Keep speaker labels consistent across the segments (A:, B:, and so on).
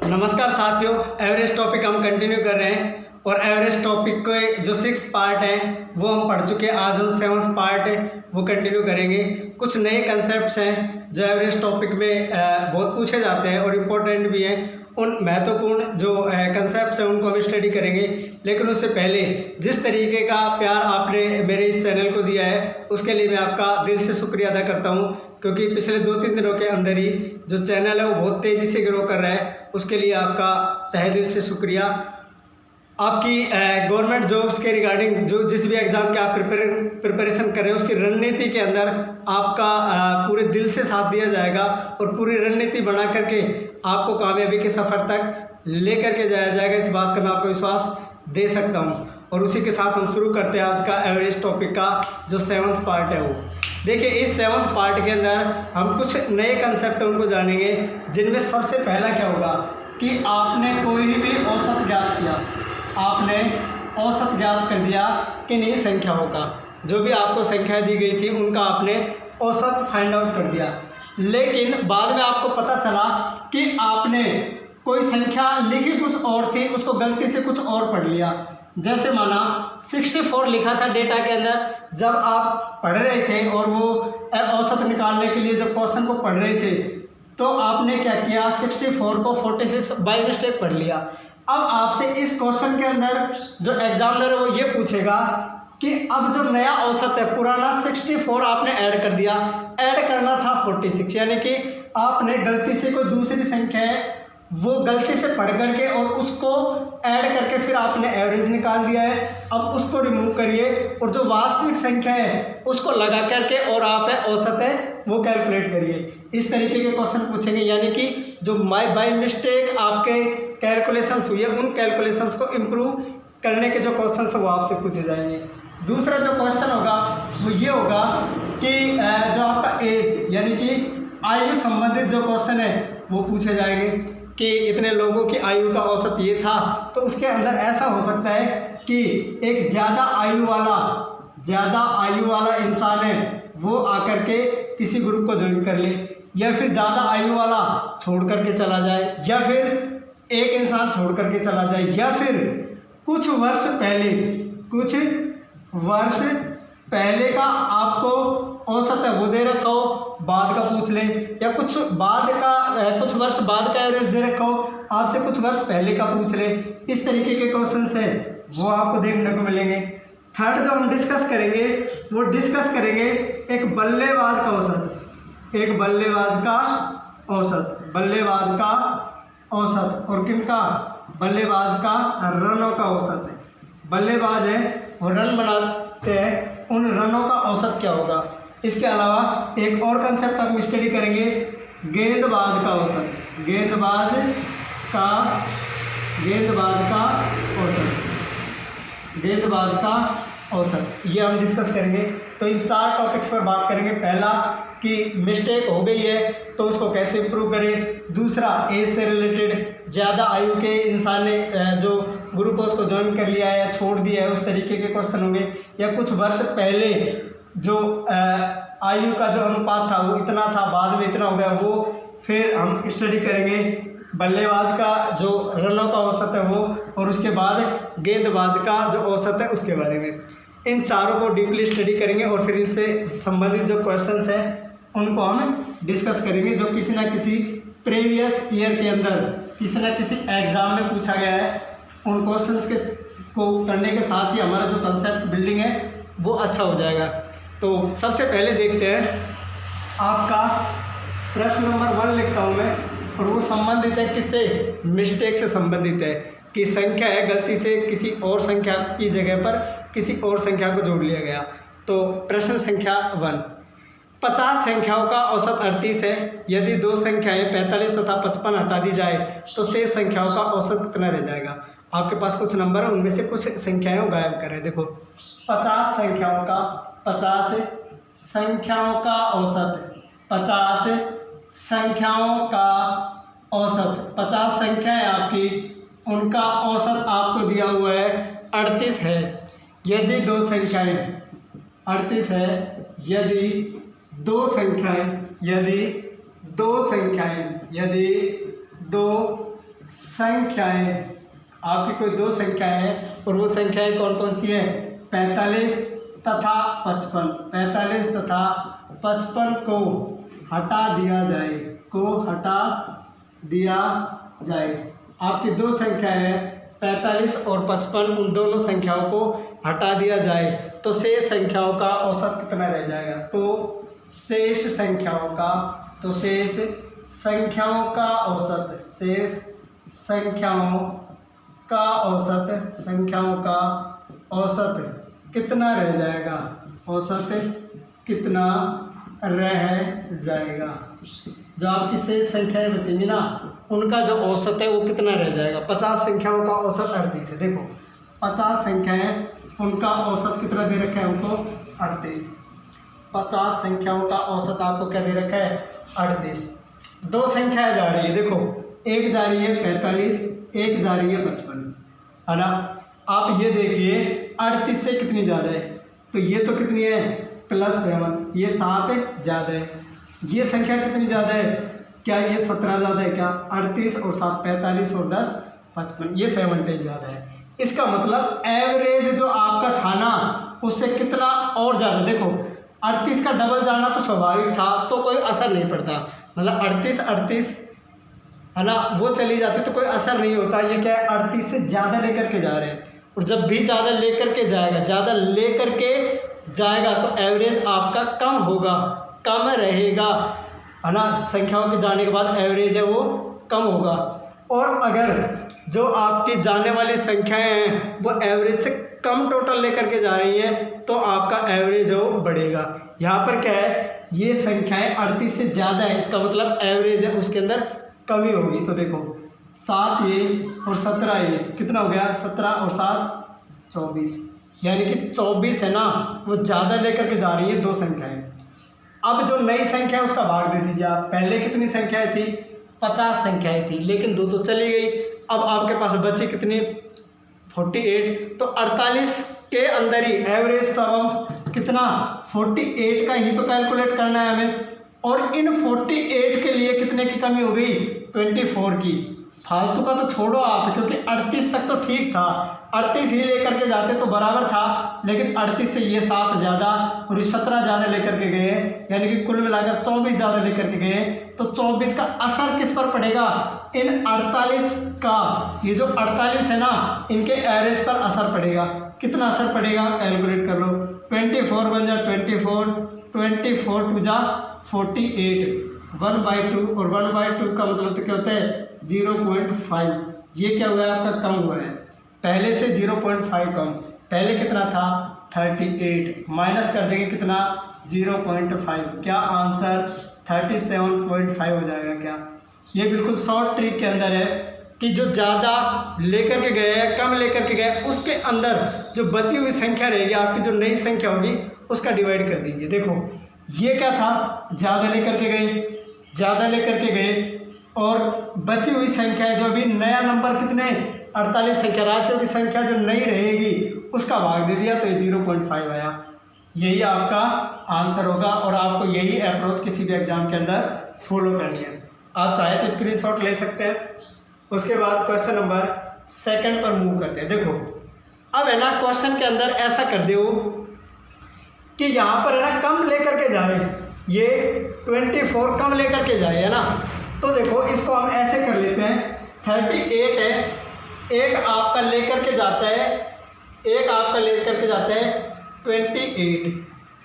A: नमस्कार साथियों, average topic हम कंटिन्यू कर रहे हैं और एवरेज टॉपिक के जो 6 पार्ट हैं वो हम पढ़ चुके हैं। आज हम 7th पार्ट वो कंटिन्यू करेंगे। कुछ नए कंसेप्ट्स हैं जो एवरेज टॉपिक में बहुत पूछे जाते हैं और इम्पोर्टेंट भी हैं। उन महत्वपूर्ण जो कंसेप्ट्स हैं उनको हम स्टडी करेंगे। लेकिन उससे पहले जिस तरीके का प्यार आपने मेरे इस चैनल को दिया है उसके लिए मैं आपका दिल से शुक्रिया अदा करता हूं, क्योंकि पिछले 2-3 दिनों के अंदर ही जो चैनल है वो बहुत तेज़ी से ग्रो कर रहा है। उसके लिए आपका तहे दिल से शुक्रिया। आपकी गवर्नमेंट जॉब्स के रिगार्डिंग जो जिस भी एग्ज़ाम के आप प्रिपरेशन कर रहे हैं उसकी रणनीति के अंदर आपका पूरे दिल से साथ दिया जाएगा और पूरी रणनीति बना करके आपको कामयाबी के सफ़र तक ले करके जाया जाएगा। इस बात का मैं आपको विश्वास दे सकता हूं। और उसी के साथ हम शुरू करते हैं आज का एवरेज टॉपिक का जो 7th पार्ट है वो। देखिए, इस 7th पार्ट के अंदर हम कुछ नए कंसेप्ट उनको जानेंगे, जिनमें सबसे पहला क्या होगा कि आपने कोई भी औसत ज्ञात किया। आपने औसत ज्ञात कर दिया कि नहीं, संख्याओं का जो भी आपको संख्या दी गई थी उनका आपने औसत फाइंड आउट कर दिया। लेकिन बाद में आपको पता चला कि आपने कोई संख्या लिखी कुछ और थी, उसको गलती से कुछ और पढ़ लिया। जैसे माना 64 लिखा था डेटा के अंदर, जब आप पढ़ रहे थे और वो औसत निकालने के लिए जब क्वेश्चन को पढ़ रहे थे तो आपने क्या किया, 64 को 46 बाई मिस्टेक पढ़ लिया। अब आपसे इस क्वेश्चन के अंदर जो एग्जामिनर है वो ये पूछेगा कि अब जो नया औसत है, पुराना 64 आपने ऐड कर दिया, ऐड करना था 46, यानी कि आपने गलती से कोई दूसरी संख्या है वो गलती से पढ़ करके और उसको ऐड करके फिर आपने एवरेज निकाल दिया है। अब उसको रिमूव करिए और जो वास्तविक संख्या है उसको लगा करके और आप औसत है वो कैलकुलेट करिए। इस तरीके के क्वेश्चन पूछेंगे, यानी कि जो बाय मिस्टेक आपके कैलकुलेशंस हुई है उन कैलकुलेशंस को इम्प्रूव करने के जो क्वेश्चन है वो आपसे पूछे जाएंगे। दूसरा जो क्वेश्चन होगा वो ये होगा कि जो आपका एज यानी कि आयु संबंधित जो क्वेश्चन है वो पूछे जाएंगे कि इतने लोगों की आयु का औसत ये था, तो उसके अंदर ऐसा हो सकता है कि एक ज़्यादा आयु वाला इंसान है वो आकर के किसी ग्रुप को ज्वाइन कर ले, या फिर ज़्यादा आयु वाला छोड़ करके चला जाए, या फिर एक इंसान छोड़ करके चला जाए, या फिर कुछ वर्ष पहले का आपको औसत है वो दे रखा हो, बाद का पूछ ले, या कुछ वर्ष बाद का एवरेज दे रखा हो, आपसे कुछ वर्ष पहले का पूछ ले। इस तरीके के क्वेश्चन है वो आपको देखने को मिलेंगे। थर्ड जो हम डिस्कस करेंगे वो डिस्कस करेंगे एक बल्लेबाज का औसत और किनका, बल्लेबाज का रनों का औसत है। बल्लेबाज है और रन बनाते हैं, उन रनों का औसत क्या होगा। इसके अलावा एक और कंसेप्ट हम स्टडी करेंगे, गेंदबाज का औसत ये हम डिस्कस करेंगे। तो इन 4 टॉपिक्स पर बात करेंगे। पहला कि मिस्टेक हो गई है तो उसको कैसे इम्प्रूव करें। दूसरा, एज से रिलेटेड, ज़्यादा आयु के इंसान ने जो ग्रुप है उसको ज्वाइन कर लिया है या छोड़ दिया है, उस तरीके के क्वेश्चन होंगे। या कुछ वर्ष पहले जो आयु का जो अनुपात था वो इतना था, बाद में इतना हो गया, वो फिर हम स्टडी करेंगे। बल्लेबाज का जो रनों का औसत है वो, और उसके बाद गेंदबाज का जो औसत है उसके बारे में। इन चारों को डीपली स्टडी करेंगे और फिर इससे संबंधित जो क्वेश्चंस हैं उनको हम डिस्कस करेंगे, जो किसी ना किसी प्रीवियस ईयर के अंदर किसी ना किसी एग्ज़ाम में पूछा गया है। उन क्वेश्चंस को करने के साथ ही हमारा जो कंसेप्ट बिल्डिंग है वो अच्छा हो जाएगा। तो सबसे पहले देखते हैं, आपका प्रश्न नंबर 1 लिखता हूँ मैं, और वो संबंधित है किससे, मिस्टेक से संबंधित है कि संख्या है गलती से किसी और संख्या की जगह पर किसी और संख्या को जोड़ लिया गया। तो प्रश्न संख्या 1, 50 संख्याओं का औसत 38 है। यदि 2 संख्याएं 45 तथा 55 हटा दी जाए तो शेष संख्याओं का औसत कितना रह जाएगा। आपके पास कुछ नंबर है, उनमें से कुछ संख्याएं गायब करें। देखो, 50 संख्याओं का औसत 50 संख्याएं आपकी, उनका औसत आपको दिया हुआ है 38 है। यदि 2 संख्याएं 38 है, यदि दो संख्याएं, आपकी कोई दो संख्याएं हैं और वो संख्याएं कौन कौन सी है, 45 तथा 55। 45 तथा 55 को हटा दिया जाए, को हटा दिया जाए। आपकी दो संख्याएं हैं 45 और 55, उन दोनों संख्याओं को हटा दिया जाए तो शेष संख्याओं का औसत कितना रह जाएगा। तो शेष संख्याओं का, तो शेष संख्याओं का औसत, शेष संख्याओं का औसत, संख्याओं का औसत कितना रह जाएगा, औसत कितना रह जाएगा। जो आपकी शेष संख्याएं बचेंगी ना, उनका जो औसत है वो कितना रह जाएगा। 50 संख्याओं का औसत 38 है। देखो 50 संख्याएं, उनका औसत कितना दे रखा है उनको, 38। 50 संख्याओं का औसत आपको क्या दे रखा है, 38। दो संख्याएं जा रही है, देखो एक जा रही है 45, एक जा रही है 55, है ना। आप ये देखिए 38 से कितनी ज़्यादा है, तो ये तो कितनी है +7, ये 7 ज़्यादा है। ये संख्या कितनी ज़्यादा है, क्या ये 17 ज़्यादा है क्या, 38 और 7 45 और 10 55, ये 17 ज़्यादा है। इसका मतलब एवरेज जो आपका था ना उससे कितना और ज़्यादा। देखो 38 का डबल जाना तो स्वाभाविक था, तो कोई असर नहीं पड़ता, मतलब 38 है ना, वो चली जाती तो कोई असर नहीं होता। ये क्या है 38 से ज़्यादा लेकर के जा रहे हैं, और जब भी ज़्यादा लेकर के जाएगा, ज़्यादा लेकर के जाएगा तो एवरेज आपका कम होगा, कम रहेगा, है ना। संख्याओं के जाने के बाद एवरेज है वो कम होगा। और अगर जो आपकी जाने वाली संख्याएं हैं वो एवरेज से कम टोटल लेकर के जा रही हैं तो आपका एवरेज है वो बढ़ेगा। यहाँ पर क्या है, ये संख्याएं 38 से ज़्यादा है, इसका मतलब एवरेज है उसके अंदर कमी होगी। तो देखो 7 ये और 17 ये कितना हो गया, 17 और 7 24, यानी कि 24 है ना, वो ज़्यादा लेकर के जा रही है दो संख्याएं। अब जो नई संख्या है उसका भाग दे दीजिए आप। पहले कितनी संख्याएं थी, 50 संख्याएं थी, लेकिन दो तो चली गई। अब आपके पास बची कितनी, 48। तो 48 के अंदर ही एवरेज, तो हम कितना 48 का ही तो कैलकुलेट करना है हमें, और इन 48 के लिए कितने की कमी हो गई, 24 की। फालतू का तो छोड़ो आप, क्योंकि 38 तक तो ठीक था, 38 ही लेकर के जाते तो बराबर था, लेकिन 38 से ये 7 ज़्यादा और ये 17 ज़्यादा लेकर के गए, यानी कि कुल मिलाकर 24 ज़्यादा लेकर के गए। तो 24 का असर किस पर पड़ेगा, इन 48 का, ये जो 48 है ना, इनके एवरेज पर असर पड़ेगा। कितना असर पड़ेगा कैलकुलेट कर लो, 24 बन जा 24, 24 टू जा 48, 1/2, और 1/2 का मतलब तो क्या होता है 0.5। ये क्या हुआ है आपका, कम हुआ है, पहले से 0.5 कम। पहले कितना था 38, माइनस कर देंगे कितना 0.5, क्या आंसर 37.5 हो जाएगा क्या। ये बिल्कुल शॉर्ट ट्रिक के अंदर है कि जो ज़्यादा लेकर के गए या कम लेकर के गए, उसके अंदर जो बची हुई संख्या रहेगी आपकी, जो नई संख्या होगी उसका डिवाइड कर दीजिए। देखो ये क्या था, ज़्यादा लेकर के गए, ज़्यादा लेकर के गए, और बची हुई संख्या है जो अभी नया नंबर कितने 48 संख्या, राशियों की संख्या जो नई रहेगी उसका भाग दे दिया तो ये 0.5 आया। यही आपका आंसर होगा, और आपको यही अप्रोच किसी भी एग्जाम के अंदर फॉलो करनी है। आप चाहे तो स्क्रीनशॉट ले सकते हैं। उसके बाद क्वेश्चन नंबर 2 पर मूव करते हैं। देखो अब है ना, क्वेश्चन के अंदर ऐसा कर दो कि यहाँ पर है ना कम लेकर के जाए, ये 24 कम लेकर के जाए, है ना। तो देखो इसको हम ऐसे कर लेते हैं, 38 है, एक आपका लेकर के जाता है, एक आपका लेकर के जाता है 28,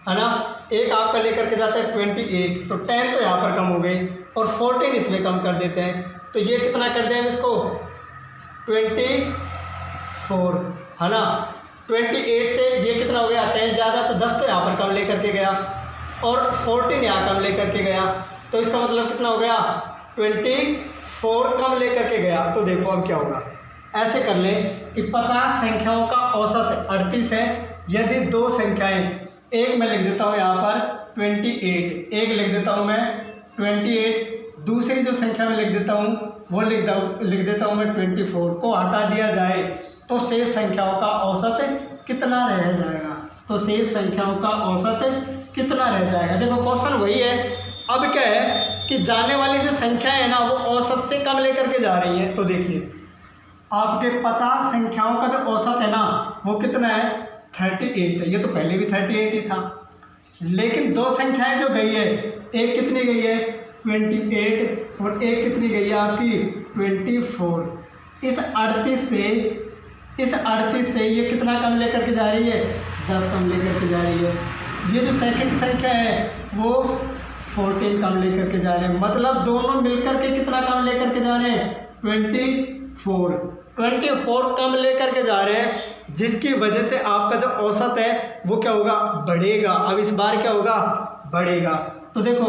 A: है ना, एक आपका लेकर के जाता है 28, तो 10 तो यहाँ पर कम हो गई, और 14 इसमें कम कर देते हैं, तो ये कितना कर दें हम इसको 24, है ना। 28 से ये कितना हो गया 10 ज़्यादा, तो 10 तो यहाँ पर कम लेकर के गया, और 14 यहाँ कम लेकर के गया, तो इसका मतलब कितना हो गया 24 कम लेकर के गया। तो देखो अब क्या होगा, ऐसे कर लें कि 50 संख्याओं का औसत 38 है। यदि दो संख्याएं, एक मैं लिख देता हूँ यहाँ पर 28, एक लिख देता हूँ मैं 28, दूसरी जो संख्या में लिख देता हूँ वो लिख देता हूँ मैं 24, को हटा दिया जाए तो शेष संख्याओं का औसत कितना रह जाएगा। तो शेष संख्याओं का औसत कितना रह जाएगा। देखो क्वेश्चन वही है, अब क्या है कि जाने वाली जो संख्या है ना वो औसत औसत से कम लेकर के जा रही हैं। तो देखिए आपके 50 संख्याओं का जो औसत है ना वो कितना है 38 है। ये तो पहले भी 38 ही था, लेकिन दो संख्याएं जो गई है, एक कितनी गई है 28 और एक कितनी गई है आपकी 24। इस 38 से ये कितना कम लेकर के जा रही है 10 कम लेकर के जा रही है। ये जो सेकंड संख्या है वो 14 कम लेकर के जा रहे हैं, मतलब दोनों मिलकर के कितना कम लेकर के जा रहे हैं 24 कम लेकर के जा रहे हैं, जिसकी वजह से आपका जो औसत है वो क्या होगा बढ़ेगा। अब इस बार क्या होगा बढ़ेगा। तो देखो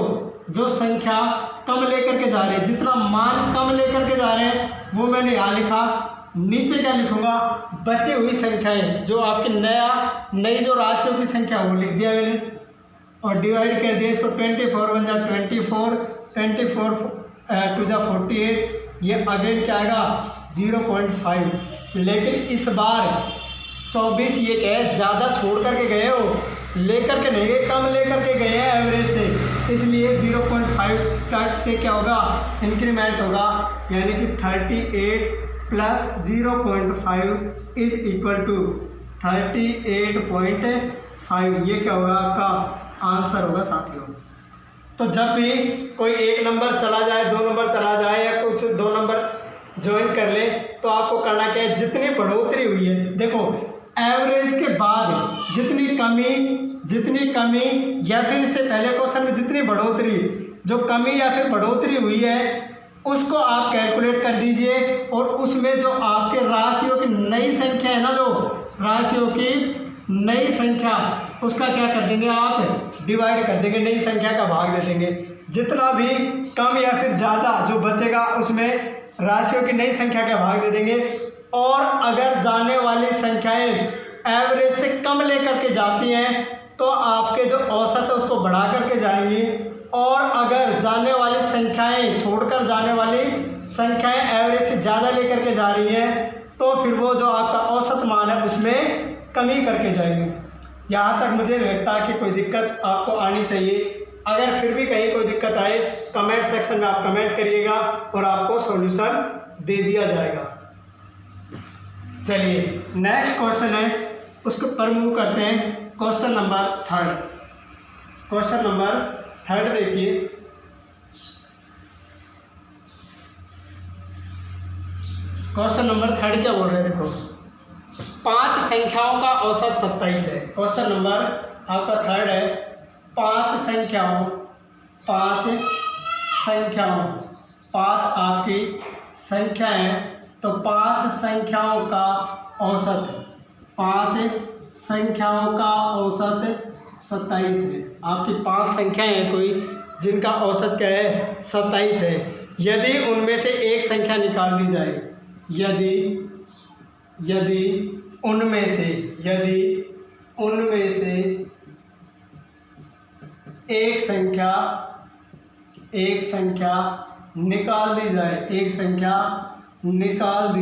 A: जो संख्या कम लेकर के जा रहे हैं, जितना मान कम लेकर के जा रहे हैं वो मैंने यहाँ लिखा, नीचे क्या लिखूंगा बची हुई संख्याएं जो आपकी नई जो राशियों की संख्या वो लिख दिया मैंने और डिवाइड कर दिया इसको 24 1 जा 24 2 जा 48, ये अगेन क्या आएगा 0.5। लेकिन इस बार 24 ये क्या है ज़्यादा छोड़ करके गए हो, लेकर के नहीं गए, कम लेकर के गए हैं एवरेज से, इसलिए 0.5 तक से क्या होगा इंक्रीमेंट होगा, यानी कि 38 प्लस 0.5 इज इक्वल टू 38.5। ये क्या होगा आपका आंसर होगा साथियों। तो जब भी कोई एक नंबर चला जाए, दो नंबर चला जाए या कुछ दो नंबर ज्वाइन कर ले, तो आपको करना क्या है, जितनी बढ़ोतरी हुई है, देखो एवरेज के बाद जितनी कमी या फिर इससे पहले क्वेश्चन में जितनी बढ़ोतरी, जो कमी या फिर बढ़ोतरी हुई है उसको आप कैलकुलेट कर दीजिए और उसमें जो आपके राशियों की नई संख्या है ना, जो राशियों की नई संख्या, उसका क्या कर देंगे आप डिवाइड कर देंगे, नई संख्या का भाग दे देंगे। जितना भी कम या फिर ज़्यादा जो बचेगा उसमें राशियों की नई संख्या का भाग दे देंगे। और अगर जाने वाली संख्याएं एवरेज से कम लेकर के जाती हैं तो आपके जो औसत है उसको बढ़ा करके जाएंगी, और अगर जाने वाली संख्याएं छोड़कर जाने वाली संख्याएं एवरेज से ज़्यादा लेकर के जा रही हैं तो फिर वो जो आपका औसत मान है उसमें कमी करके जाएंगे। यहाँ तक मुझे लगता है कि कोई दिक्कत आपको आनी चाहिए। अगर फिर भी कहीं कोई दिक्कत आए कमेंट सेक्शन में आप कमेंट करिएगा और आपको सॉल्यूशन दे दिया जाएगा। चलिए नेक्स्ट क्वेश्चन है, उसको पर मूव करते हैं। क्वेश्चन नंबर 3 देखिए। क्वेश्चन नंबर 3 क्या बोल रहे हैं, देखो 5 संख्याओं का औसत 27 है। क्वेश्चन नंबर आपका 3 है, 5 संख्याओं 5 आपकी संख्या है, तो 5 संख्याओं का औसत 27 है। आपकी 5 संख्याएं हैं कोई जिनका औसत क्या है 27 है। यदि उनमें से एक संख्या निकाल दी जाए, यदि उनमें से एक संख्या निकाल दी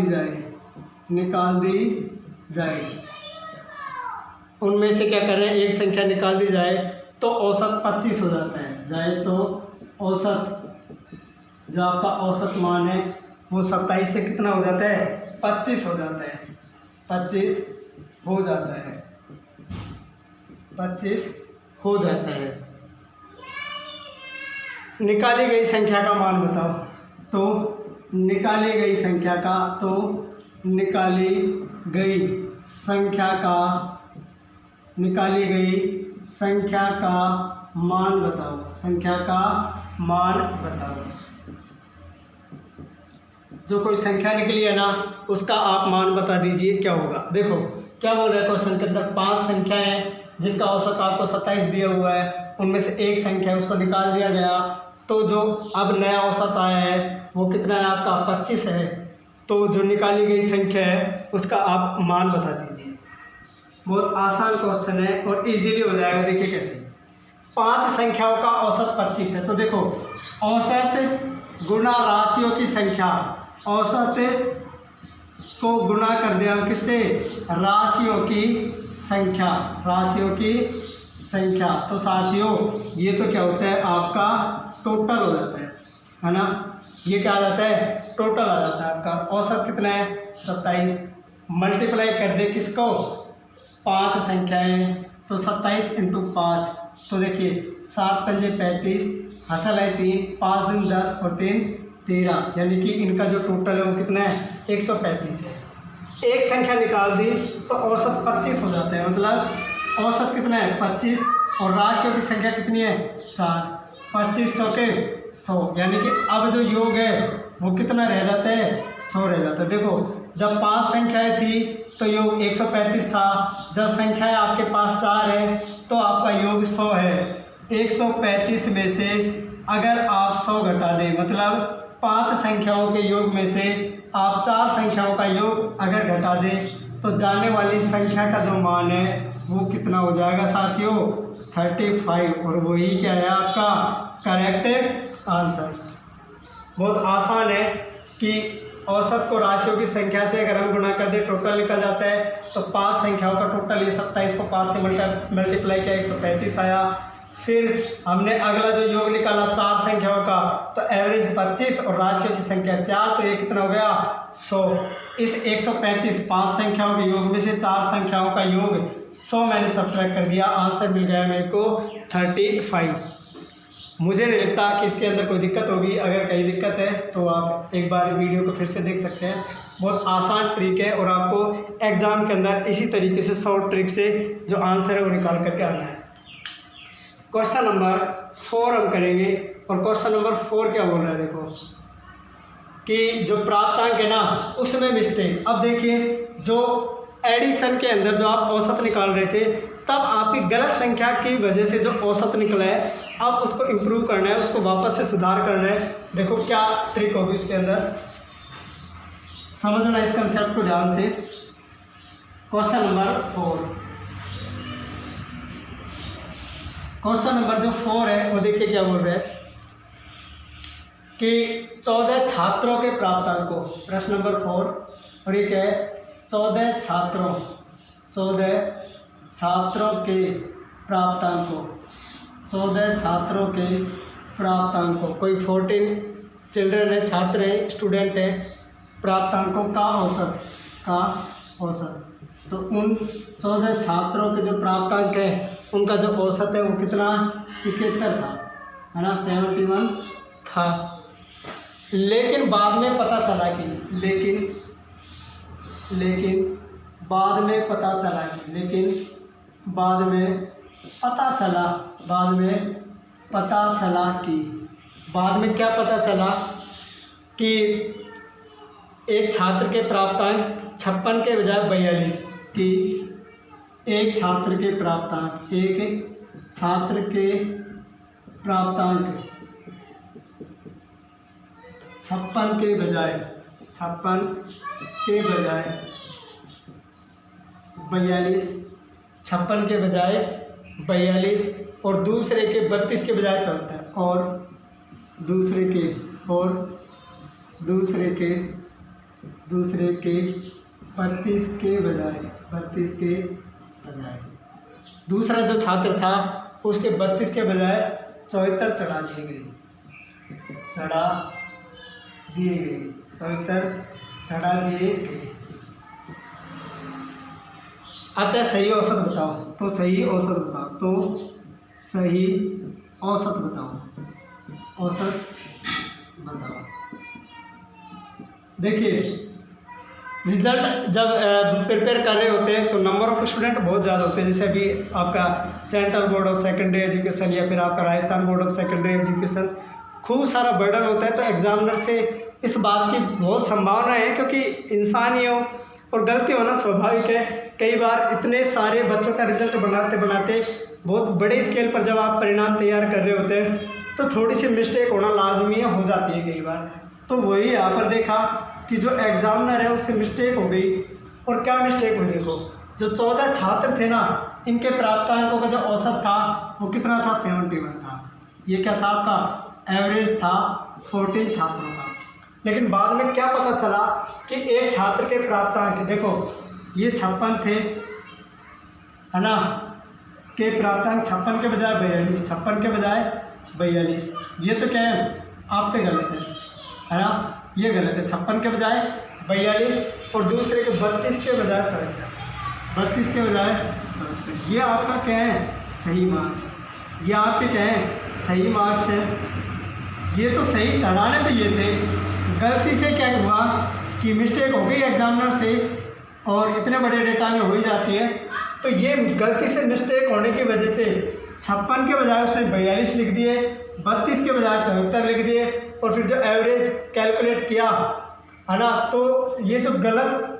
A: जाए, उनमें से क्या कर रहे हैं एक संख्या निकाल दी जाए तो औसत 25 हो जाता है। तो औसत जो आपका औसत मान है वो 27 से कितना हो जाता है 25 हो जाता है। 25 हो जाता है। निकाली गई संख्या का मान बताओ। तो निकाली गई संख्या का मान बताओ। जो कोई संख्या निकली है ना उसका आप मान बता दीजिए क्या होगा। देखो क्या बोल रहा है क्वेश्चन के अंदर, 5 संख्याएं हैं जिनका औसत आपको 27 दिया हुआ है, उनमें से एक संख्या उसको निकाल दिया गया, तो जो अब नया औसत आया है वो कितना है आपका 25 है। तो जो निकाली गई संख्या है उसका आप मान बता दीजिए। बहुत आसान क्वेश्चन है और इजीली हो जाएगा। देखिए कैसे, 5 संख्याओं का औसत 25 है, तो देखो औसत गुना राशियों की संख्या, औसत को गुना कर दिया हम किससे, राशियों की संख्या। तो साथियों ये तो क्या होता है आपका टोटल हो जाता है ना। ये क्या आ जाता है, टोटल आ जाता है आपका। औसत कितना है 27, मल्टीप्लाई कर दे किसको, 5 संख्याएं, तो 27 × 5, तो देखिए 7 × 5 = 35, हसल है 3, 5 × 10 और 3 = 13, यानी कि इनका जो टोटल है वो कितना है 135 है। एक संख्या निकाल दी तो औसत 25 हो जाता है, मतलब औसत कितना है 25 और राशियों की संख्या कितनी है 4, 25 चौके 100, यानी कि अब जो योग है वो कितना रह जाता है 100 रह जाता है। देखो जब 5 संख्याएं थी तो योग 135 था, जब संख्याएं आपके पास 4 है तो आपका योग 100 है। 135 में से अगर आप 100 घटा दें, मतलब 5 संख्याओं के योग में से आप 4 संख्याओं का योग अगर घटा दें तो जाने वाली संख्या का जो मान है वो कितना हो जाएगा साथियों 35, और वही क्या है आपका करेक्ट आंसर। बहुत आसान है कि औसत को राशियों की संख्या से अगर हम गुणा कर दें टोटल निकल जाता है। तो 5 संख्याओं का टोटल ये 27 को 5 से मल्टीप्लाई किया 135 आया। फिर हमने अगला जो योग निकाला 4 संख्याओं का, तो एवरेज 25 और राशियों की संख्या 4, तो ये कितना हो गया 100। इस 135 5 संख्याओं के योग में से 4 संख्याओं का योग 100 मैंने सब्ट्रैक्ट कर दिया, आंसर मिल गया मेरे को 35। मुझे नहीं लगता कि इसके अंदर कोई दिक्कत होगी, अगर कहीं दिक्कत है तो आप एक बार वीडियो को फिर से देख सकते हैं। बहुत आसान ट्रिक है और आपको एग्ज़ाम के अंदर इसी तरीके से शॉर्ट ट्रिक से जो आंसर है वो निकाल करके आना है। क्वेश्चन नंबर 4 हम करेंगे, और क्वेश्चन नंबर 4 क्या बोल रहा है देखो कि जो प्राप्तांक है ना उसमें मिस्टेक। अब देखिए जो एडिशन के अंदर जो आप औसत निकाल रहे थे तब आपकी गलत संख्या की वजह से जो औसत निकला है, अब उसको इम्प्रूव करना है, उसको वापस से सुधार करना है। देखो क्या ट्रिक होगी उसके अंदर, समझना इस कंसेप्ट को ध्यान से। क्वेश्चन नंबर 4, क्वेश्चन नंबर जो 4 है वो देखिए क्या बोल रहे हैं कि 14 छात्रों के प्राप्तांक को, प्रश्न नंबर 4, और ये क्या है 14 छात्रों के प्राप्तांक को, 14 छात्रों के प्राप्तांक को, कोई 14 चिल्ड्रन है, छात्र हैं, स्टूडेंट है, प्राप्तांकों का औसत, तो उन 14 छात्रों के जो प्राप्तांक है उनका जो औसत है वो कितना 71 था, है ना, 71 था। लेकिन बाद में पता चला कि बाद में क्या पता चला कि एक छात्र के प्राप्तांक 56 के बजाय 42, कि एक छात्र के प्राप्तांक 56 के बजाय 42 और दूसरे के 32 के बजाय 74 और दूसरे के 32 के बजाय दूसरा जो छात्र था उसके 32 के बजाय 74 चढ़ा दिए गए 74 चढ़ा दिए गए। अतः सही औसत बताओ, तो सही औसत बताओ। देखिए रिजल्ट जब प्रिपेयर कर रहे होते हैं तो नंबर ऑफ स्टूडेंट बहुत ज़्यादा होते हैं। जैसे अभी आपका central board of secondary education या फिर आपका Rajasthan board of secondary education, खूब सारा बर्डन होता है। तो एग्जामिनर से इस बात की बहुत संभावना है, क्योंकि इंसान ही हो और गलती होना स्वाभाविक है। कई बार इतने सारे बच्चों का रिजल्ट बनाते बहुत बड़े स्केल पर जब आप परिणाम तैयार कर रहे होते हैं तो थोड़ी सी मिस्टेक होना लाजमी हो जाती है कई बार। तो वही यहाँ पर देखा कि जो एग्जामिनर है उससे मिस्टेक हो गई। और क्या मिस्टेक हुई देखो, जो 14 छात्र थे ना इनके प्राप्तांकों का जो औसत था वो कितना था 71 था। ये क्या था आपका एवरेज था 14 छात्रों का। लेकिन बाद में क्या पता चला कि एक छात्र के प्राप्तांक, देखो ये 56 थे, है ना, के प्राप्तांक 56 के बजाय 42, 56 के बजाय 42। ये तो क्या है आप पे गलत है, है ना, ये गलत है। 56 के बजाय 42 और दूसरे के 32 के बजाय 74, 32 के बजाय 74। ये आपका क्या है, सही मार्क्स। ये आपके क्या है, सही मार्क्स है। ये तो सही चढ़ाने तो ये थे, गलती से क्या हुआ कि मिस्टेक हो गई एग्जामिनर से, और इतने बड़े डेटा में हो ही जाती है। तो ये गलती से मिस्टेक होने की वजह से 56 के बजाय उसने 42 लिख दिए, 32 के बजाय 74 लिख दिए, और फिर जो एवरेज कैलकुलेट किया है ना, तो ये जो गलत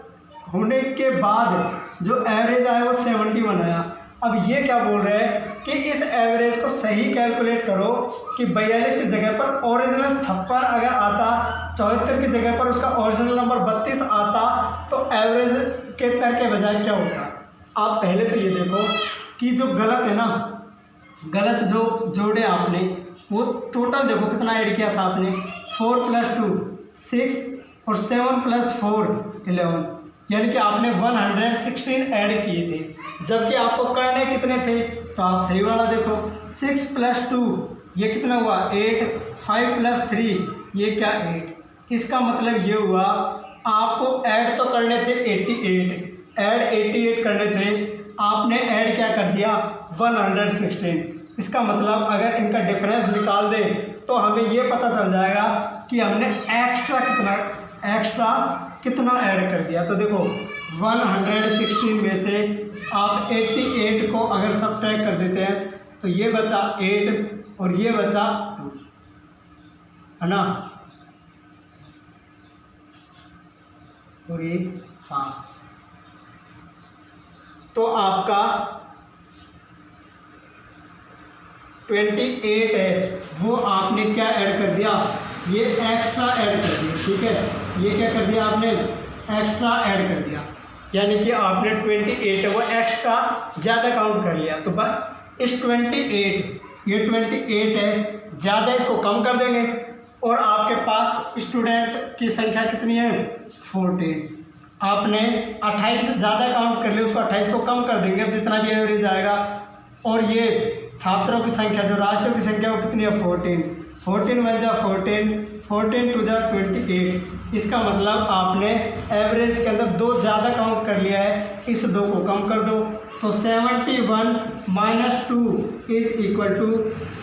A: होने के बाद जो एवरेज आया वो 71 आया। अब ये क्या बोल रहे हैं कि इस एवरेज को सही कैलकुलेट करो कि 42 की जगह पर ओरिजिनल 56 अगर आता, 74 की जगह पर उसका ओरिजिनल नंबर 32 आता, तो एवरेज के तर के बजाय क्या होता। आप पहले तो ये देखो कि जो गलत है ना, गलत जो जोड़े आपने वो टोटल देखो कितना ऐड किया था आपने, 4 + 2 6 और 7 + 4 11, यानी कि आपने 116 ऐड किए थे, जबकि आपको करने कितने थे। तो आप सही वाला देखो, 6 + 2 ये कितना हुआ 8, 5 + 3 ये क्या 8। इसका मतलब ये हुआ आपको ऐड तो करने थे 88, ऐड 88 करने थे, आपने ऐड क्या कर दिया 116। इसका मतलब अगर इनका डिफरेंस निकाल दें तो हमें ये पता चल जाएगा कि हमने एक्स्ट्रा कितना ऐड कर दिया। तो देखो 116 में से आप 88 को अगर सब्ट्रैक्ट कर देते हैं तो ये बचा 8 और ये बचा 2, है ना, और ये हाँ, तो आपका 28 है वो आपने क्या ऐड कर दिया, ये एक्स्ट्रा ऐड कर दिया। ठीक है, ये क्या कर दिया आपने, एक्स्ट्रा ऐड कर दिया, यानी कि आपने 28 है वो एक्स्ट्रा ज़्यादा काउंट कर लिया। तो बस इस 28, ये 28 है, ज़्यादा इसको कम कर देंगे और आपके पास स्टूडेंट की संख्या कितनी है 14। आपने 28 ज़्यादा काउंट कर लिया, उसको 28 को कम कर देंगे अब जितना भी एवरेज आएगा, और ये छात्रों की संख्या जो राशियों की संख्या वो कितनी है 14, 14 × 14, 14 × 28। इसका मतलब आपने एवरेज के अंदर 2 ज़्यादा काउंट कर लिया है, इस 2 को कम कर दो तो 71 - 2 =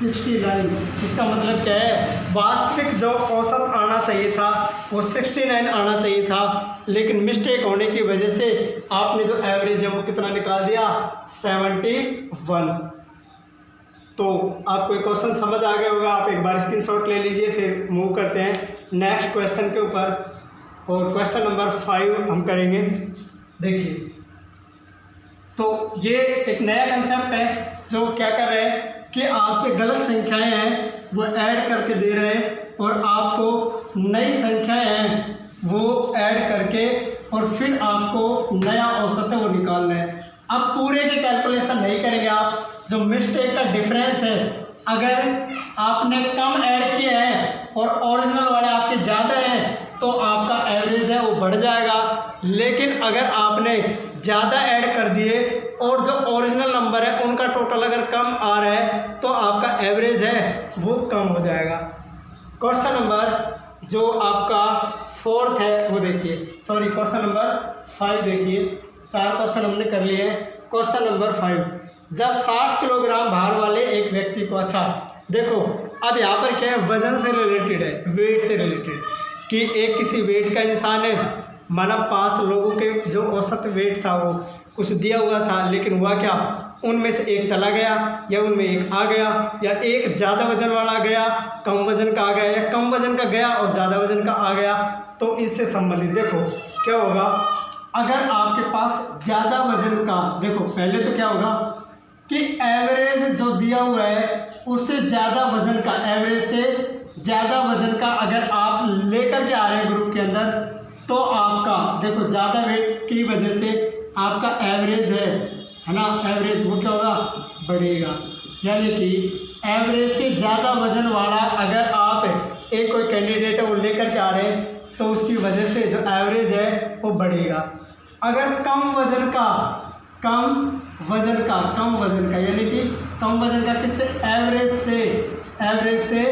A: 69। इसका मतलब क्या है, वास्तविक जो औसत आना चाहिए था वो 69 आना चाहिए था, लेकिन मिस्टेक होने की वजह से आपने जो एवरेज है वो कितना निकाल दिया 71। तो आपको एक क्वेश्चन समझ आ गया होगा, आप एक बार स्क्रीनशॉट ले लीजिए, फिर मूव करते हैं नेक्स्ट क्वेश्चन के ऊपर। और क्वेश्चन नंबर 5 हम करेंगे। देखिए, तो ये एक नया कंसेप्ट है जो क्या कर रहे हैं कि आपसे गलत संख्याएं हैं वो ऐड करके दे रहे हैं, और आपको नई संख्याएं हैं वो ऐड करके और फिर आपको नया औसत है वो निकालना है। अब पूरे की कैलकुलेशन नहीं करेंगे आप, जो मिस्टेक का डिफरेंस है, अगर आपने कम ऐड किया है और ओरिजिनल वाले आपके ज़्यादा हैं तो आपका एवरेज है वो बढ़ जाएगा, लेकिन अगर आपने ज़्यादा ऐड कर दिए और जो ओरिजिनल नंबर है उनका टोटल अगर कम आ रहा है तो आपका एवरेज है वो कम हो जाएगा। क्वेश्चन नंबर जो आपका 4th है वो देखिए, सॉरी क्वेश्चन नंबर 5 देखिए, 4 क्वेश्चन हमने कर लिए हैं। क्वेश्चन नंबर 5, जब 60 किलोग्राम भार वाले एक व्यक्ति को, अच्छा देखो अब यहाँ पर क्या है, वजन से रिलेटेड है, वेट से रिलेटेड, कि एक किसी वेट का इंसान है, माना 5 लोगों के जो औसत वेट था वो कुछ दिया हुआ था, लेकिन हुआ क्या, उनमें से एक चला गया या उनमें एक आ गया, या एक ज़्यादा वजन वाला गया, कम वजन का आ गया, या कम वजन का गया और ज़्यादा वजन का आ गया। तो इससे संबंधित देखो क्या होगा, अगर आपके पास ज़्यादा वजन का, देखो पहले तो क्या होगा कि एवरेज जो दिया हुआ है उससे ज़्यादा वजन का, एवरेज से ज़्यादा वजन का अगर आप लेकर के आ रहे हैं ग्रुप के अंदर, तो आपका देखो ज़्यादा वेट की वजह से आपका एवरेज है ना, एवरेज वो क्या होगा बढ़ेगा। यानी कि एवरेज से ज़्यादा वजन वाला अगर आप एक कोई कैंडिडेट है वो लेकर के आ रहे हैं तो उसकी वजह से जो एवरेज है वो बढ़ेगा। अगर कम वजन का यानी कि कम वजन का किससे, एवरेज से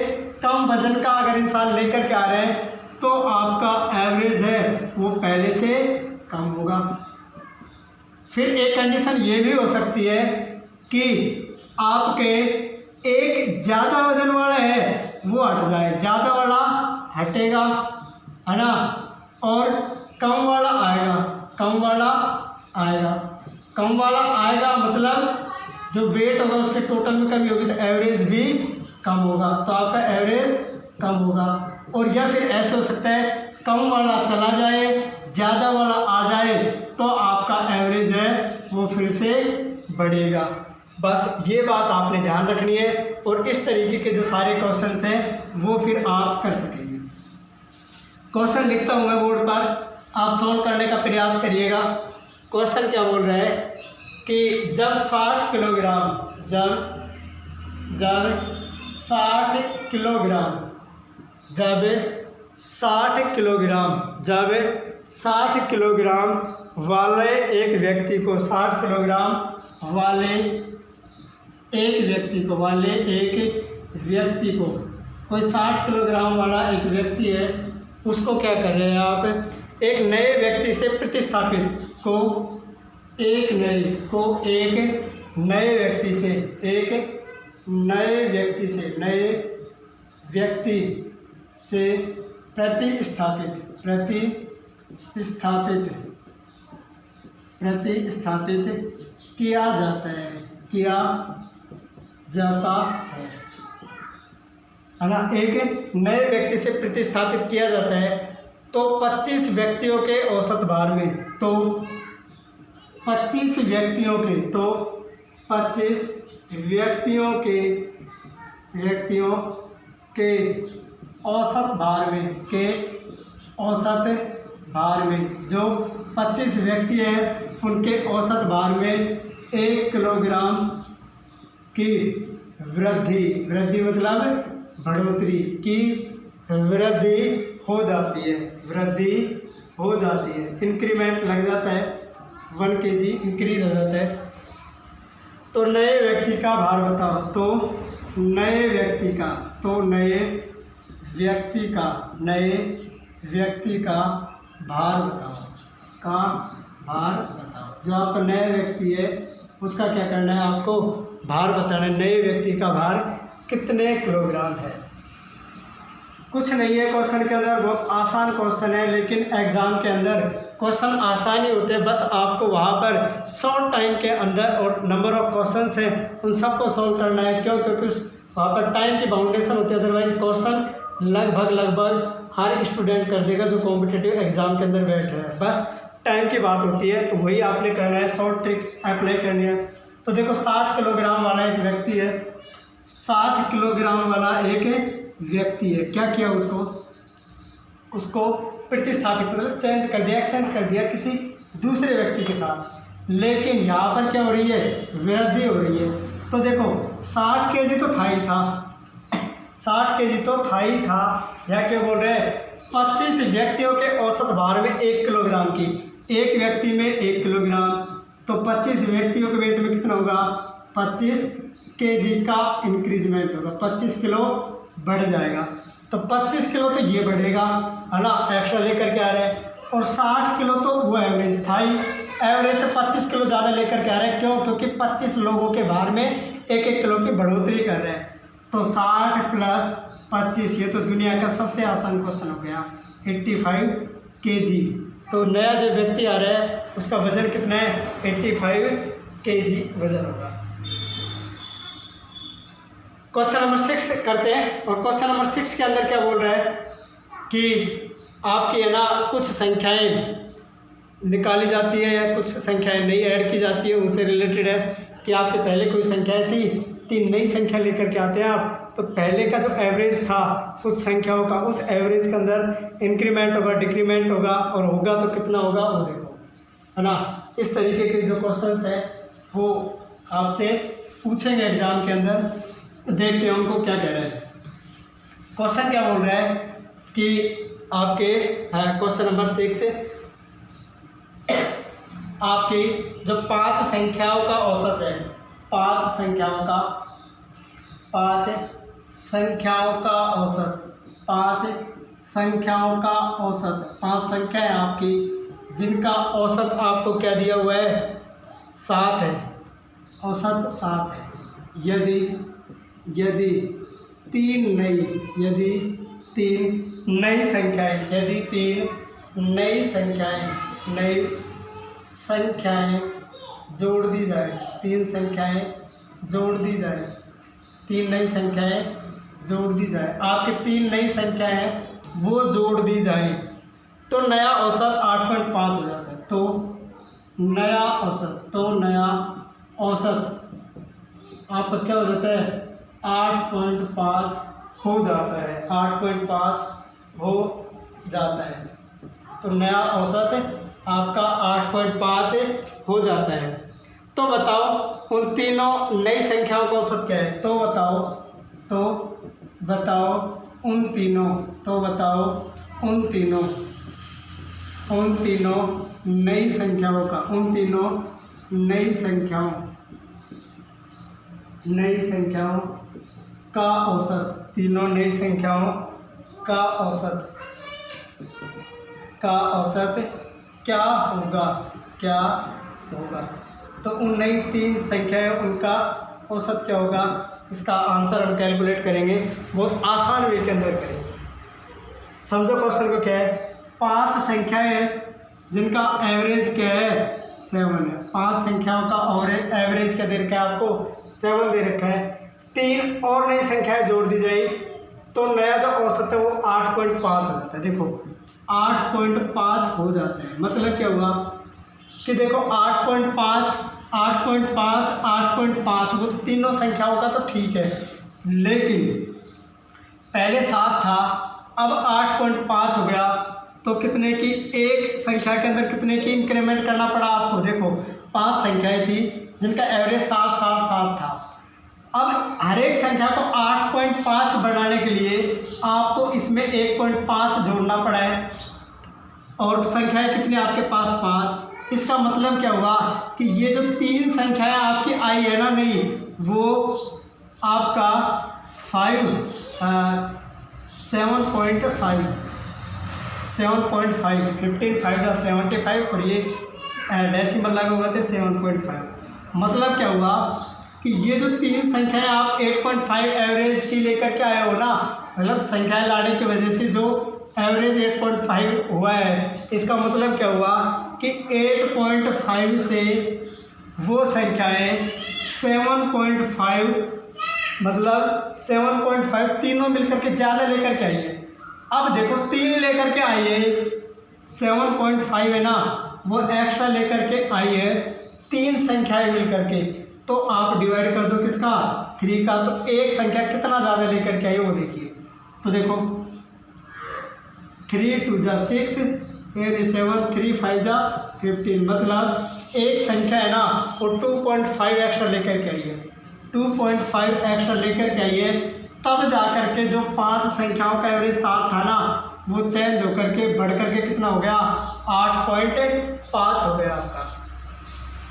A: कम वजन का अगर इंसान लेकर के आ रहे हैं फिर एक कंडीशन ये भी हो सकती है कि आपके एक ज़्यादा वजन वाला है वो हट जाए, ज़्यादा वाला हटेगा, है ना, और कम वाला आएगा, कम वाला आएगा, कम वाला आएगा मतलब जो वेट होगा उसके टोटल में कमी होगी तो एवरेज भी कम होगा, तो आपका एवरेज कम होगा। और या फिर ऐसे हो सकता है कम वाला चला जाए, ज़्यादा वाला आ जाए, तो आपका एवरेज है वो फिर से बढ़ेगा। बस ये बात आपने ध्यान रखनी है और इस तरीके के जो सारे क्वेश्चंस हैं वो फिर आप कर सकेंगे। क्वेश्चन लिखता हूँ मैं बोर्ड पर, आप सॉल्व करने का प्रयास करिएगा। क्वेश्चन क्या बोल रहा है कि जब 60 किलोग्राम जब 60 किलोग्राम जब 60 किलोग्राम जब 60 किलोग्राम वाले एक व्यक्ति को 60 किलोग्राम वाले एक व्यक्ति को कोई 60 किलोग्राम वाला एक व्यक्ति है, उसको क्या कर रहे हैं आप, एक नए व्यक्ति से प्रतिस्थापित को एक नए व्यक्ति से प्रतिस्थापित किया जाता है ना, एक नए व्यक्ति से प्रतिस्थापित किया जाता है तो 25 व्यक्तियों के औसत भार में, तो 25 व्यक्तियों के औसत भार में जो 25 व्यक्ति हैं उनके औसत भार में 1 किलोग्राम की वृद्धि मतलब बढ़ोतरी की वृद्धि हो जाती है, इंक्रीमेंट लग जाता है, 1 kg इंक्रीज हो जाता है। तो नए व्यक्ति का भार बताओ, तो नए व्यक्ति का भार बताओ, जो आपका नया व्यक्ति है उसका क्या करना है, आपको भार बताना है, नए व्यक्ति का भार कितने किलोग्राम है। कुछ नहीं है क्वेश्चन के अंदर, बहुत आसान क्वेश्चन है, लेकिन एग्ज़ाम के अंदर क्वेश्चन आसान ही होते हैं, बस आपको वहाँ पर शॉर्ट टाइम के अंदर और नंबर ऑफ क्वेश्चंस हैं उन सबको सॉल्व करना है, क्योंकि वहाँ पर टाइम की बाउंडेशन होती है, अदरवाइज क्वेश्चन लगभग हर स्टूडेंट कर देगा जो कॉम्पिटिटिव एग्ज़ाम के अंदर बैठ रहा है, बस टाइम की बात होती है, तो वही आपने करना है, शॉर्ट ट्रिक अप्लाई करनी है। तो देखो 60 किलोग्राम वाला एक व्यक्ति है, 60 किलोग्राम वाला एक व्यक्ति है, क्या किया, उसको प्रतिस्थापित मतलब चेंज कर दिया, एक्सचेंज कर दिया किसी दूसरे व्यक्ति के साथ, लेकिन यहाँ पर क्या हो रही है, वृद्धि हो रही है। तो देखो 60 kg तो था ही था, 60 kg तो था ही था, या क्या बोल रहे हैं, 25 व्यक्तियों के औसत भार में 1 किलोग्राम की, एक व्यक्ति में 1 किलोग्राम, तो 25 व्यक्तियों के वेट में कितना होगा, 25 kg का इंक्रीजमेंट होगा, 25 किलो बढ़ जाएगा, तो 25 किलो तो ये बढ़ेगा, है ना, एक्स्ट्रा लेकर के आ रहे हैं, और 60 किलो तो वो एवरेज था ही, एवरेज से 25 किलो ज़्यादा लेकर के आ रहे हैं, क्यों, क्योंकि 25 लोगों के भार में 1-1 किलो की बढ़ोतरी कर रहे हैं, तो 60 + 25, ये तो दुनिया का सबसे आसान क्वेश्चन हो गया, 85 kg। तो नया जो व्यक्ति आ रहा है उसका वज़न कितना है, 85 kg वज़न होगा। क्वेश्चन नंबर 6 करते हैं, और क्वेश्चन नंबर 6 के अंदर क्या बोल रहा है कि आपकी है ना कुछ संख्याएं निकाली जाती है या कुछ संख्याएं नई ऐड की जाती है, उनसे रिलेटेड है कि आपके पहले कोई संख्याएं थी, 3 नई संख्या लेकर के आते हैं आप, तो पहले का जो एवरेज था कुछ संख्याओं का, उस एवरेज के अंदर इंक्रीमेंट होगा, डिक्रीमेंट होगा, और होगा तो कितना होगा वो देखो, है ना। इस तरीके के जो क्वेश्चंस हैं वो आपसे पूछेंगे एग्जाम के अंदर, देखते हैं उनको क्या कह रहे हैं। क्वेश्चन क्या बोल रहा है कि आपके क्वेश्चन नंबर 6 से आपकी जो 5 संख्याओं का औसत है, 5 संख्याओं का औसत, 5 संख्याएं आपकी जिनका औसत आपको क्या दिया हुआ है, 7 है, औसत 7 है। यदि तीन नई संख्याएं जोड़ दी जाए, तीन नई संख्याएं जोड़ दी जाए, आपकी 3 नई संख्याएं हैं वो जोड़ दी जाए तो नया औसत 8.5 हो जाता है। तो नया औसत आपका क्या हो जाता है, 8.5 हो जाता है, 8.5 हो जाता है। तो नया औसत आपका 8.5 हो जाता है। तो बताओ उन तीनों नई संख्याओं का औसत क्या है, तो बताओ उन तीनों नई संख्याओं का, नई संख्याओं का औसत, तीनों नई संख्याओं का औसत क्या होगा। तो उन नई 3 संख्याएं उनका औसत क्या होगा, इसका आंसर हम कैलकुलेट करेंगे, बहुत आसान वे के अंदर करेंगे। समझो क्वेश्चन को क्या है, 5 संख्याएं हैं जिनका एवरेज क्या है, 7 है। 5 संख्याओं का और एवरेज क्या दे रखा है आपको, 7 दे रखा है। 3 और नई संख्याएं जोड़ दी जाए तो नया जो औसत है वो 8.5 हो जाता है। देखो 8.5 हो जाता है, मतलब क्या हुआ कि देखो 8.5 वो तो तीनों संख्याओं का तो ठीक है, लेकिन पहले 7 था, अब 8.5 हो गया, तो कितने की एक संख्या के अंदर कितने की इंक्रीमेंट करना पड़ा आपको। देखो 5 संख्याएं थी जिनका एवरेज 7 7 7 था, अब हर एक संख्या को 8.5 बढ़ाने के लिए आपको इसमें 1.5 जोड़ना पड़ा है, और संख्याएं कितनी आपके पास 5। इसका मतलब क्या हुआ कि ये जो 3 संख्याएं आपकी आई है ना, नहीं वो आपका 7.5 15 5 75 और ये डेसिमल लगा हुआ थे 7.5। मतलब क्या हुआ कि ये जो 3 संख्याएं आप 8.5 एवरेज की लेकर के आए हो ना, मतलब संख्याएं लाने की वजह से जो एवरेज 8.5 हुआ है, इसका मतलब क्या हुआ कि 8.5 से वो संख्याएं 7.5, मतलब 7.5 तीनों मिलकर के ज़्यादा लेकर के आइए। अब देखो 3 लेकर के आइए, 7.5 है ना, वो एक्स्ट्रा लेकर के आइए 3 संख्याएं मिलकर के, तो आप डिवाइड कर दो किसका, 3 का, तो एक संख्या कितना ज़्यादा लेकर के आइए वो देखिए। तो देखो 3 2 6 8 7 3 5 15, मतलब एक संख्या है ना वो 2.5 एक्स्ट्रा लेकर के आइए, 2.5 एक्स्ट्रा लेकर के आइए, तब जा कर के जो 5 संख्याओं का एवरेज 7 था ना, वो चेंज होकर के बढ़ कर के कितना हो गया, 8.5 हो गया आपका।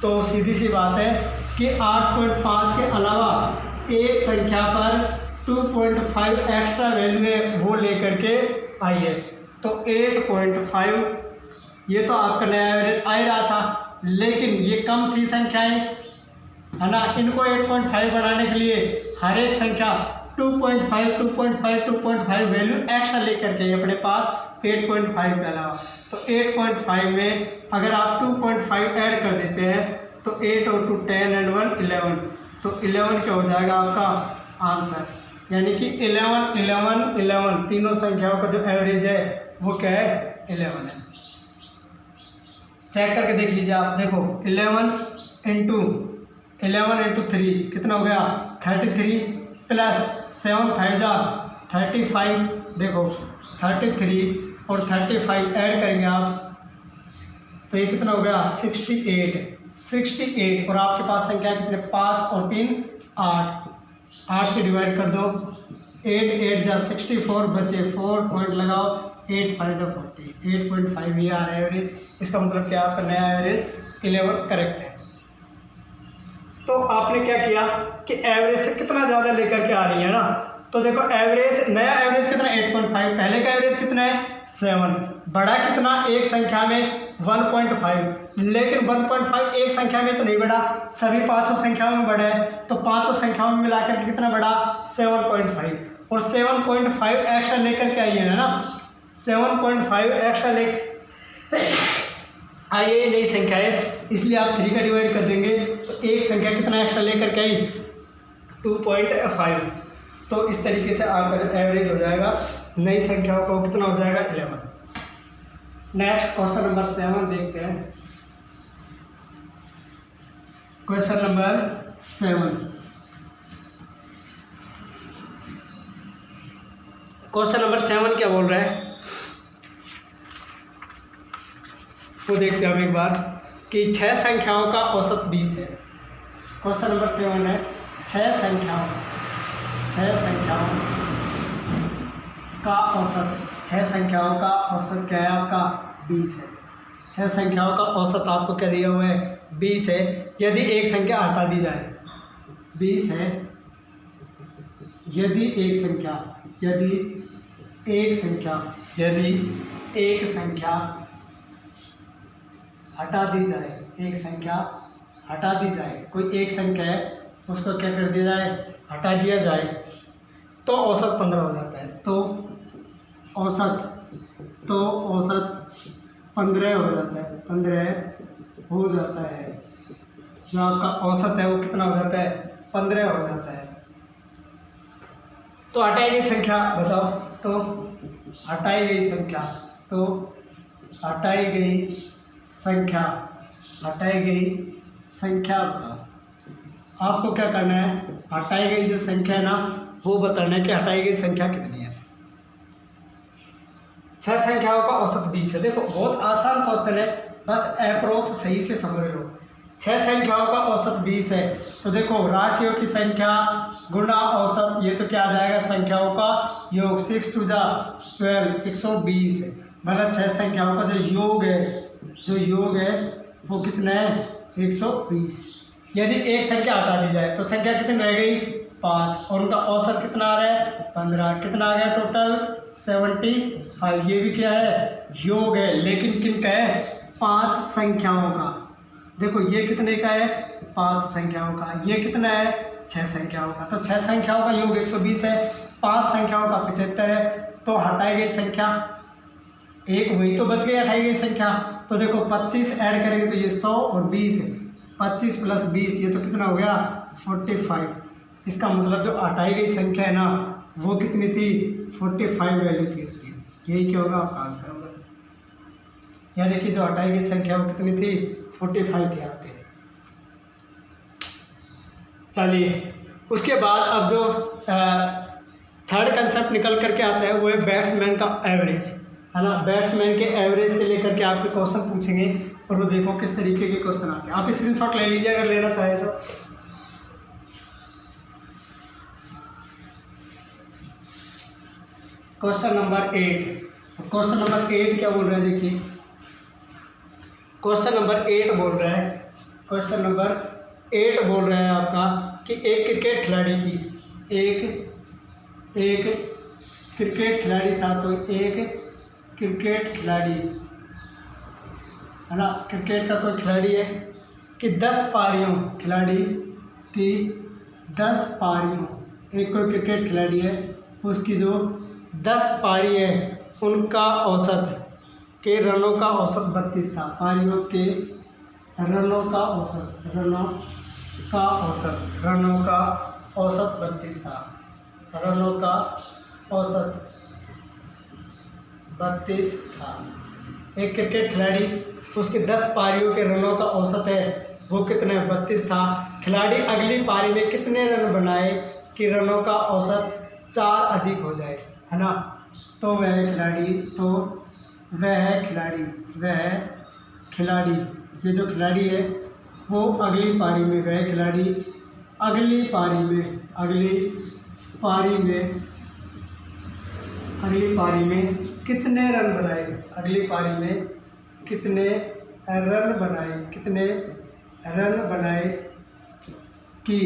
A: तो सीधी सी बात है कि 8.5 के अलावा एक संख्या पर 2.5 एक्स्ट्रा वैल्यू है वो लेकर के आइए। तो 8.5 ये तो आपका नया एवरेज आ ही रहा था, लेकिन ये कम थी संख्याएं है ना, इनको 8.5 बढ़ाने के लिए हर एक संख्या 2.5 वैल्यू एक्स्ट्रा लेकर के अपने पास 8.5 के अलावा। तो 8.5 में अगर आप 2.5 ऐड कर देते हैं तो 8 और 2 10 and 1 11, तो 11 क्या हो जाएगा आपका आंसर, यानी कि 11 तीनों संख्याओं का जो एवरेज है वो क्या है, 11 है। चेक करके देख लीजिए आप, देखो 11 इंटू 3 कितना हो गया, 33 प्लस 7 5 35, देखो 33 और 35 ऐड करेंगे आप तो ये कितना हो गया, 68 और आपके पास संख्या कितने, 5 और 3 8 से डिवाइड कर दो, 8 8 64 बचे 4 पॉइंट लगाओ, 8 5 40, 8.5 ये आ रहा है एवरेज। इसका मतलब क्या, आपका नया एवरेज 11 करेक्ट है। तो आपने क्या किया कि एवरेज से कितना ज़्यादा लेकर के आ रही है ना, तो देखो एवरेज, नया एवरेज कितना 8.5, पहले का एवरेज कितना है 7। बढ़ा कितना एक संख्या में 1.5, लेकिन 1.5 एक संख्या में तो नहीं बढ़ा, सभी पांचों संख्याओं में बढ़ा है, तो पांचों संख्याओं में मिलाकर कितना बढ़ा 7.5। और 7.5 एक्स्ट्रा लेकर के आइए है ना, 7.5 एक्स्ट्रा लेकर आइए नई संख्या है, इसलिए आप 3 का डिवाइड कर देंगे तो एक संख्या कितना एक्स्ट्रा लेकर के आई 2.5। तो इस तरीके से आपका जो एवरेज हो जाएगा नई संख्याओं का कितना हो जाएगा 11। नेक्स्ट क्वेश्चन नंबर 7 देखते हैं। क्वेश्चन नंबर 7, क्वेश्चन नंबर 7 क्या बोल रहा है वो देखते हैं हम एक बार कि 6 संख्याओं का औसत 20 है। क्वेश्चन नंबर 7 है 6 संख्याओं का औसत, 6 संख्याओं का औसत क्या है आपका 20 है। 6 संख्याओं का औसत आपको क्या दिया हुआ है 20 है। यदि एक संख्या हटा दी जाए 20 है, यदि एक संख्या हटा दी जाए, एक संख्या हटा दी जाए, कोई एक संख्या है उसको क्या कर दिया जाए हटा दिया जाए तो औसत 15 हो जाता है। तो औसत 15 हो जाता है, 15 हो जाता है। जो आपका औसत है वो कितना हो जाता है 15 हो जाता है। तो हटाई गई संख्या बताओ, तो हटाई गई संख्या बताओ। आपको क्या करना है, हटाई गई जो संख्या है ना वो बताना है कि हटाई गई संख्या कितनी है। 6 संख्याओं का औसत 20 है। देखो बहुत आसान क्वेश्चन है, बस अप्रोक्स सही से समझ लो। 6 संख्याओं का औसत 20 है, तो देखो राशियों की संख्या गुणा औसत, ये तो क्या आ जाएगा संख्याओं का योग, 6 2 12 120 है। मतलब 6 संख्याओं का जो योग है वो कितना है 120। यदि एक संख्या हटा दी जाए तो संख्या कितनी रह गई 5, और उनका औसत कितना आ रहा है 15। कितना आ गया टोटल 75। ये भी क्या है योग है, लेकिन किन का है 5 संख्याओं का। देखो ये कितने का है 5 संख्याओं का, ये कितना है 6 संख्याओं का। तो 6 संख्याओं का योग 120 है, 5 संख्याओं का 75 है। तो हटाई गई संख्या एक वही तो बच गई हटाई गई संख्या। तो देखो 25 ऐड करेंगे तो ये 100 और 20 है, 25 प्लस 20 ये तो कितना हो गया 45। इसका मतलब जो हटाई गई संख्या है ना वो कितनी थी 45 वैल्यू थी उसकी। यही क्या होगा आपका आंसर होगा, यानी कि जो हटाई गई संख्या वो कितनी थी 45 थी आपके। चलिए उसके बाद अब जो थर्ड कंसेप्ट निकल करके आता है वो है बैट्समैन का एवरेज, है ना। बैट्समैन के एवरेज से लेकर के आपके क्वेश्चन पूछेंगे और वो देखो किस तरीके के क्वेश्चन आते हैं। आप स्क्रीनशॉट ले लीजिए अगर लेना चाहे तो। क्वेश्चन नंबर 8, क्वेश्चन नंबर 8 क्या बोल रहे हैं देखिए। क्वेश्चन नंबर 8 बोल रहा है, क्वेश्चन नंबर 8 बोल रहा है आपका कि एक क्रिकेट खिलाड़ी की एक क्रिकेट खिलाड़ी था, तो एक क्रिकेट खिलाड़ी है ना, क्रिकेट का कोई खिलाड़ी है कि 10 पारियों खिलाड़ी की 10 पारियों, एक कोई क्रिकेट खिलाड़ी है उसकी जो 10 पारी है उनका औसत के रनों का औसत 32 था। पारियों के रनों का औसत 32 था। रनों का औसत 32 था। एक क्रिकेट खिलाड़ी उसके 10 पारियों के रनों का औसत है वो कितने 32 था। खिलाड़ी अगली पारी में कितने रन बनाए कि रनों का औसत 4 अधिक हो जाए, है ना। तो वह खिलाड़ी ये जो खिलाड़ी है वो अगली पारी में अगली पारी में कितने रन बनाए, अगली पारी में कितने रन बनाए कि